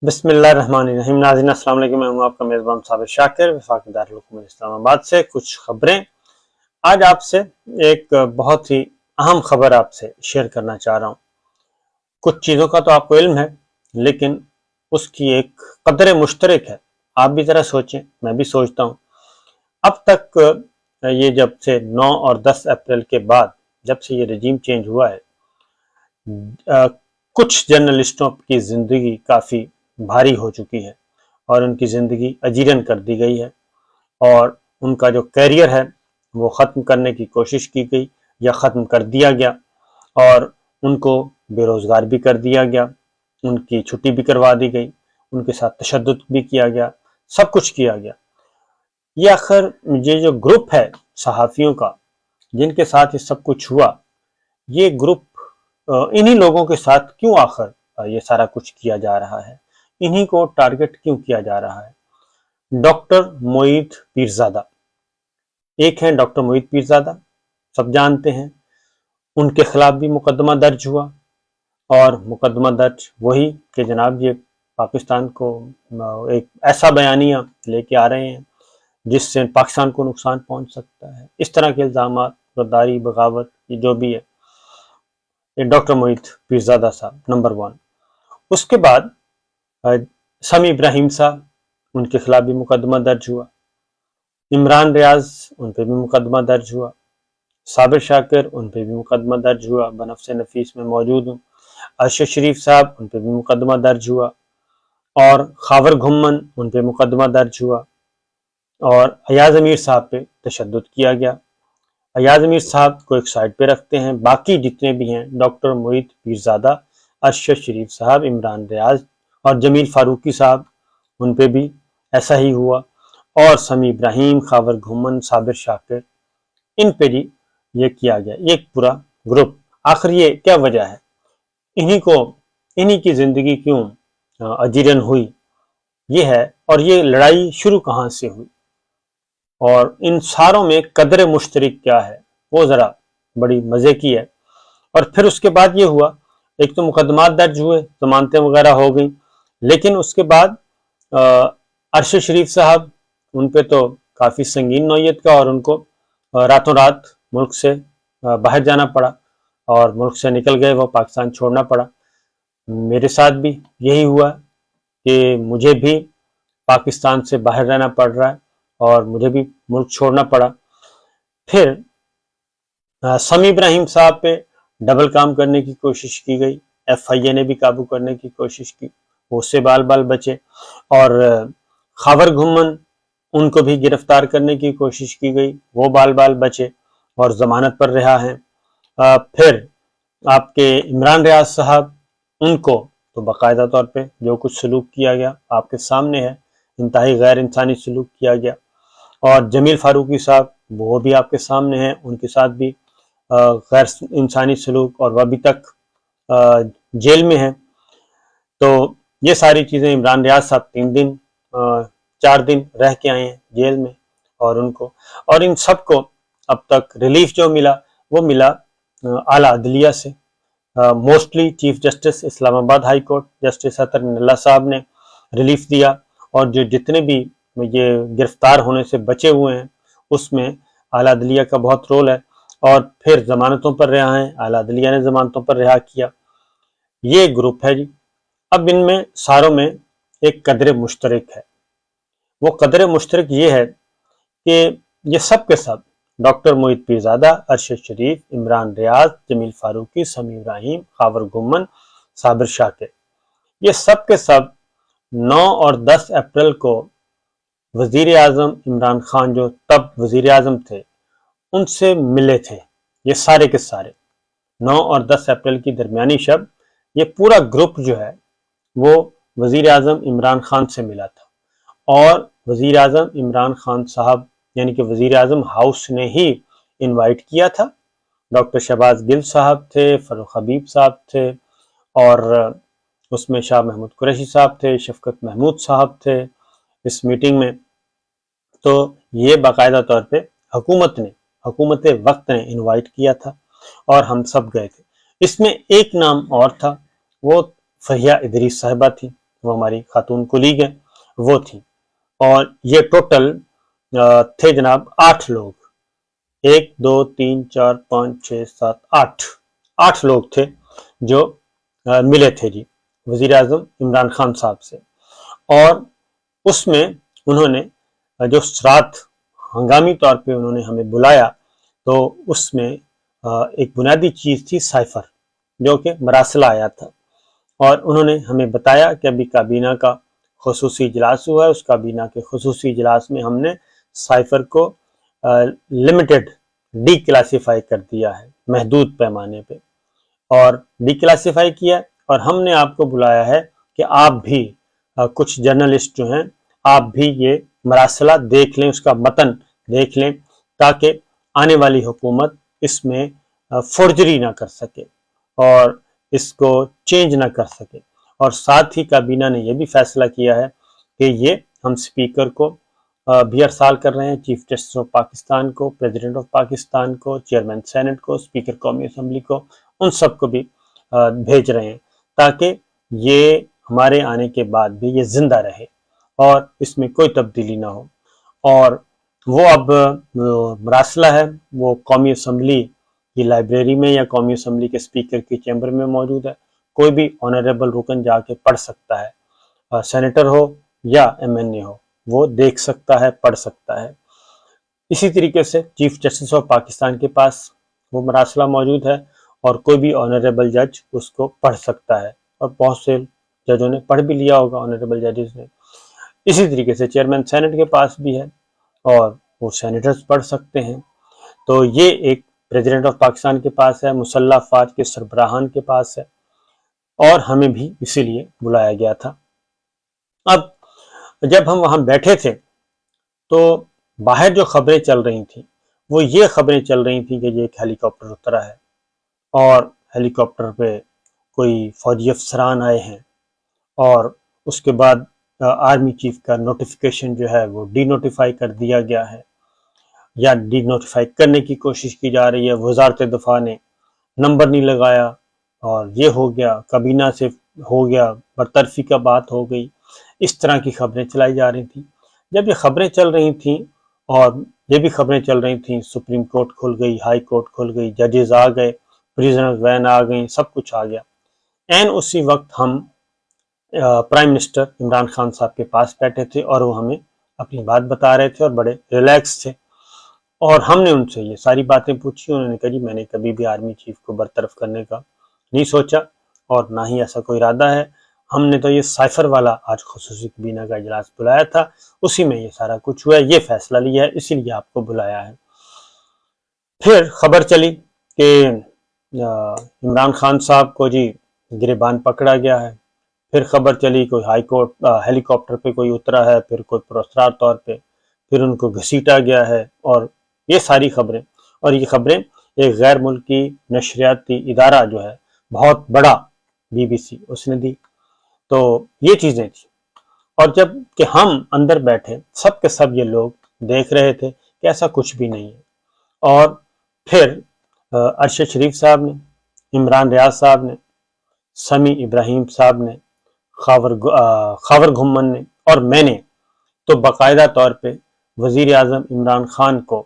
بسم اللہ الرحمن الرحیم۔ ناظرین السلام علیکم، میں ہوں آپ کا میزبان صابر شاکر، وفاقی دارالحکومت اسلام آباد سے کچھ خبریں۔ آج آپ سے ایک بہت ہی اہم خبر آپ سے شیئر کرنا چاہ رہا ہوں۔ کچھ چیزوں کا تو آپ کو علم ہے، لیکن اس کی ایک قدر مشترک ہے۔ آپ بھی ذرا سوچیں، میں بھی سوچتا ہوں۔ اب تک یہ جب سے 9 اور 10 اپریل کے بعد جب سے یہ رجیم چینج ہوا ہے، کچھ جرنلسٹوں کی زندگی کافی بھاری ہو چکی ہے اور ان کی زندگی اجیرن کر دی گئی ہے، اور ان کا جو کیریئر ہے وہ ختم کرنے کی کوشش کی گئی یا ختم کر دیا گیا، اور ان کو بے روزگار بھی کر دیا گیا، ان کی چھٹی بھی کروا دی گئی، ان کے ساتھ تشدد بھی کیا گیا، سب کچھ کیا گیا۔ یہ آخر یہ جو گروپ ہے صحافیوں کا جن کے ساتھ یہ سب کچھ ہوا، یہ گروپ انہی لوگوں کے ساتھ کیوں آخر یہ سارا کچھ کیا جا رہا ہے، انہی کو ٹارگٹ کیوں کیا جا رہا ہے؟ ڈاکٹر معید پیرزادہ ایک ہیں، ڈاکٹر معید پیرزادہ سب جانتے ہیں، ان کے خلاف بھی مقدمہ درج ہوا، اور مقدمہ درج وہی کہ جناب یہ پاکستان کو ایک ایسا بیانیہ لے کے آ رہے ہیں جس سے پاکستان کو نقصان پہنچ سکتا ہے، اس طرح کے الزامات، غداری، بغاوت، یہ جو بھی ہے، یہ ڈاکٹر معید پیرزادہ صاحب نمبر 1۔ اس کے بعد سمیع ابراہیم صاحب، ان کے خلاف بھی مقدمہ درج ہوا، عمران ریاض، ان پہ بھی مقدمہ درج ہوا، صابر شاکر، ان پہ بھی مقدمہ درج ہوا، بنفس نفیس میں موجود ہوں، ارشد شریف صاحب، ان پہ بھی مقدمہ درج ہوا، اور خاور گھمن، ان پہ مقدمہ درج ہوا، اور ایاز امیر صاحب پہ تشدد کیا گیا۔ ایاز امیر صاحب کو ایک سائڈ پہ رکھتے ہیں، باقی جتنے بھی ہیں ڈاکٹر معید پیرزادہ، ارشد شریف صاحب، عمران ریاض اور جمیل فاروقی صاحب، ان پہ بھی ایسا ہی ہوا، اور سمیع ابراہیم، خاور گھمن، صابر شاکر، ان پہ بھی یہ کیا گیا، ایک پورا گروپ۔ آخر یہ کیا وجہ ہے؟ انہی کی زندگی کیوں اجیرن ہوئی، یہ ہے، اور یہ لڑائی شروع کہاں سے ہوئی، اور ان ساروں میں قدر مشترک کیا ہے، وہ ذرا بڑی مزے کی ہے۔ اور پھر اس کے بعد یہ ہوا، ایک تو مقدمات درج ہوئے، ضمانتیں وغیرہ ہو گئیں، لیکن اس کے بعد ارشد شریف صاحب، ان پہ تو کافی سنگین نوعیت کا، اور ان کو راتوں رات ملک سے باہر جانا پڑا، اور ملک سے نکل گئے، وہ پاکستان چھوڑنا پڑا۔ میرے ساتھ بھی یہی ہوا کہ مجھے بھی پاکستان سے باہر رہنا پڑ رہا ہے، اور مجھے بھی ملک چھوڑنا پڑا۔ پھر سمیع ابراہیم صاحب پہ ڈبل کام کرنے کی کوشش کی گئی، ایف آئی اے نے بھی قابو کرنے کی کوشش کی، وہ اس سے بال بال بچے، اور خاور گھمن، ان کو بھی گرفتار کرنے کی کوشش کی گئی، وہ بال بال بچے اور ضمانت پر رہا ہیں۔ پھر آپ کے عمران ریاض صاحب، ان کو تو باقاعدہ طور پہ جو کچھ سلوک کیا گیا آپ کے سامنے ہے، انتہائی غیر انسانی سلوک کیا گیا، اور جمیل فاروقی صاحب، وہ بھی آپ کے سامنے ہیں، ان کے ساتھ بھی غیر انسانی سلوک، اور وہ ابھی تک جیل میں ہیں۔ تو یہ ساری چیزیں، عمران ریاض صاحب 4 دن رہ کے آئے ہیں جیل میں، اور ان سب کو اب تک ریلیف جو ملا وہ ملا اعلیٰ عدلیہ سے، موسٹلی چیف جسٹس اسلام آباد ہائی کورٹ جسٹس اطہر من اللہ صاحب نے ریلیف دیا، اور جو جتنے بھی یہ گرفتار ہونے سے بچے ہوئے ہیں اس میں اعلیٰ عدلیہ کا بہت رول ہے، اور پھر ضمانتوں پر رہا ہیں، اعلیٰ عدلیہ نے ضمانتوں پر رہا کیا۔ یہ گروپ ہے جی۔ اب ان میں ساروں میں ایک قدر مشترک ہے، وہ قدر مشترک یہ ہے کہ یہ سب کے سب ڈاکٹر معید پیرزادہ، ارشد شریف، عمران ریاض، جمیل فاروقی، سمیع ابراہیم، خاور گھمن، صابر شاکر، یہ سب کے سب 9 اور 10 اپریل کو وزیر اعظم عمران خان، جو تب وزیر اعظم تھے، ان سے ملے تھے۔ یہ سارے کے سارے 9 اور 10 اپریل کی درمیانی شب یہ پورا گروپ جو ہے وہ وزیر اعظم عمران خان سے ملا تھا، اور وزیر اعظم عمران خان صاحب، یعنی کہ وزیر اعظم ہاؤس نے ہی انوائٹ کیا تھا۔ ڈاکٹر شہباز گل صاحب تھے، فاروق حبیب صاحب تھے، اور اس میں شاہ محمود قریشی صاحب تھے، شفقت محمود صاحب تھے اس میٹنگ میں۔ تو یہ باقاعدہ طور پہ حکومت وقت نے انوائٹ کیا تھا، اور ہم سب گئے تھے۔ اس میں ایک نام اور تھا، وہ فہیہ ادریس صاحبہ تھی، وہ ہماری خاتون کولیگ ہیں، وہ تھی، اور یہ ٹوٹل تھے جناب 8 لوگ، 1 2 3 4 5 6 7 8 لوگ تھے جو ملے تھے جی وزیر اعظم عمران خان صاحب سے، اور اس میں انہوں نے جو رات ہنگامی طور پہ انہوں نے ہمیں بلایا، تو اس میں ایک بنیادی چیز تھی سائفر، جو کہ مراسلہ آیا تھا، اور انہوں نے ہمیں بتایا کہ ابھی کابینہ کا خصوصی اجلاس ہوا ہے، اس کابینہ کے خصوصی اجلاس میں ہم نے سائفر کو لمیٹڈ ڈی کلاسیفائی کر دیا ہے، محدود پیمانے پہ، اور ڈی کلاسیفائی کیا، اور ہم نے آپ کو بلایا ہے کہ آپ بھی کچھ جرنلسٹ جو ہیں آپ بھی یہ مراسلہ دیکھ لیں، اس کا متن دیکھ لیں، تاکہ آنے والی حکومت اس میں فورجری نہ کر سکے اور اس کو چینج نہ کر سکے، اور ساتھ ہی کابینہ نے یہ بھی فیصلہ کیا ہے کہ یہ ہم سپیکر کو بھی ارسال کر رہے ہیں، چیف جسٹس آف پاکستان کو، پریزیڈنٹ آف پاکستان کو، چیئرمین سینٹ کو، اسپیکر قومی اسمبلی کو، ان سب کو بھی بھیج رہے ہیں تاکہ یہ ہمارے آنے کے بعد بھی یہ زندہ رہے اور اس میں کوئی تبدیلی نہ ہو۔ اور وہ اب مراسلہ ہے وہ قومی اسمبلی کی لائبریری میں یا قومی اسمبلی کے اسپیکر کی چیمبر میں موجود ہے، کوئی بھی آنریبل رکن جا کے پڑھ سکتا ہے، سینیٹر ہو یا ایم این اے ہو، وہ دیکھ سکتا ہے، پڑھ سکتا ہے۔ اسی طریقے سے چیف جسٹس آف پاکستان کے پاس وہ مراسلہ موجود ہے، اور کوئی بھی آنریبل جج اس کو پڑھ سکتا ہے، اور بہت سے ججوں نے پڑھ بھی لیا ہوگا، آنریبل ججز نے۔ اسی طریقے سے چیئرمین سینٹ کے پاس بھی ہے، اور وہ سینیٹرز پڑھ سکتے ہیں۔ تو یہ ایک پریزیڈنٹ آف پاکستان کے پاس ہے، مسلح افواج کے سربراہان کے پاس ہے، اور ہمیں بھی اسی لیے بلایا گیا تھا۔ اب جب ہم وہاں بیٹھے تھے تو باہر جو خبریں چل رہی تھیں وہ یہ خبریں چل رہی تھیں کہ یہ ایک ہیلی کاپٹر اترا ہے، اور ہیلی کاپٹر پہ کوئی فوجی افسران آئے ہیں، اور اس کے بعد آرمی چیف کا نوٹیفیکیشن جو ہے وہ ڈی نوٹیفائی کر دیا گیا ہے، یا ڈی نوٹیفائی کرنے کی کوشش کی جا رہی ہے، وزارت دفاع نے نمبر نہیں لگایا، اور یہ ہو گیا، کابینہ سے ہو گیا، برطرفی کا بات ہو گئی، اس طرح کی خبریں چلائی جا رہی تھیں۔ جب یہ خبریں چل رہی تھیں، اور یہ بھی خبریں چل رہی تھیں سپریم کورٹ کھل گئی، ہائی کورٹ کھل گئی، ججز آ گئے، پریزنر وین آ گئیں، سب کچھ آ گیا، این اسی وقت ہم پرائم منسٹر عمران خان صاحب کے پاس بیٹھے تھے، اور وہ ہمیں اپنی بات بتا رہے تھے اور بڑے ریلیکس تھے، اور ہم نے ان سے یہ ساری باتیں پوچھی۔ انہوں نے کہا جی میں نے کبھی بھی آرمی چیف کو برطرف کرنے کا نہیں سوچا، اور نہ ہی ایسا کوئی ارادہ ہے، ہم نے تو یہ سائفر والا آج خصوصی کابینہ کا اجلاس بلایا تھا، اسی میں یہ سارا کچھ ہوا ہے، یہ فیصلہ لیا ہے، اسی لیے آپ کو بلایا ہے۔ پھر خبر چلی کہ عمران خان صاحب کو جی گریبان پکڑا گیا ہے، پھر خبر چلی کوئی ہائی کورٹ ہیلی کاپٹر پہ کوئی اترا ہے، پھر کوئی پراسرار طور پہ، پھر ان کو گھسیٹا گیا ہے، اور یہ ساری خبریں، اور یہ خبریں ایک غیر ملکی نشریاتی ادارہ جو ہے بہت بڑا BBC اس نے دی۔ تو یہ چیزیں تھیں، اور جب کہ ہم اندر بیٹھے سب کے سب یہ لوگ دیکھ رہے تھے کہ ایسا کچھ بھی نہیں ہے، اور پھر ارشد شریف صاحب نے، عمران ریاض صاحب نے، سمیع ابراہیم صاحب نے، خاور گھمن نے، اور میں نے تو باقاعدہ طور پہ وزیر اعظم عمران خان کو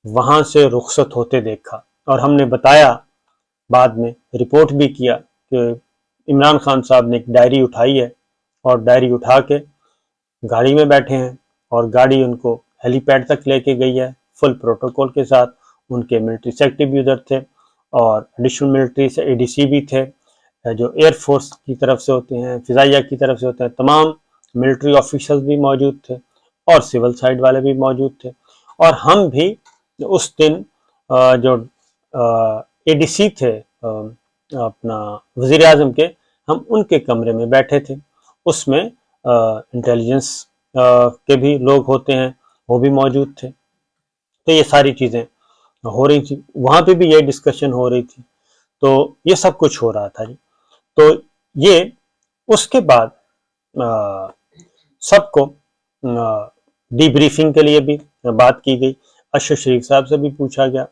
وہاں سے رخصت ہوتے دیکھا، اور ہم نے بتایا، بعد میں رپورٹ بھی کیا کہ عمران خان صاحب نے ایک ڈائری اٹھائی ہے، اور ڈائری اٹھا کے گاڑی میں بیٹھے ہیں، اور گاڑی ان کو ہیلی پیڈ تک لے کے گئی ہے فل پروٹوکول کے ساتھ، ان کے ملٹری سیکرٹری بھی ادھر تھے، اور ایڈیشنل ملٹری سے ADC بھی تھے، جو ایئر فورس کی طرف سے ہوتے ہیں، فضائیہ کی طرف سے ہوتے ہیں، تمام ملٹری آفیشل بھی موجود تھے، اور سول سائڈ والے بھی موجود تھے، اور ہم بھی اس دن جو ADC تھے اپنا وزیر اعظم کے، ہم ان کے کمرے میں بیٹھے تھے، اس میں انٹیلیجنس کے بھی لوگ ہوتے ہیں، وہ بھی موجود تھے۔ تو یہ ساری چیزیں ہو رہی تھی، وہاں پہ بھی یہ ڈسکشن ہو رہی تھی، تو یہ سب کچھ ہو رہا تھا جی۔ تو یہ اس کے بعد سب کو ڈی بریفنگ کے لیے بھی بات کی گئی، ارشد شریف صاحب سے بھی پوچھا گیا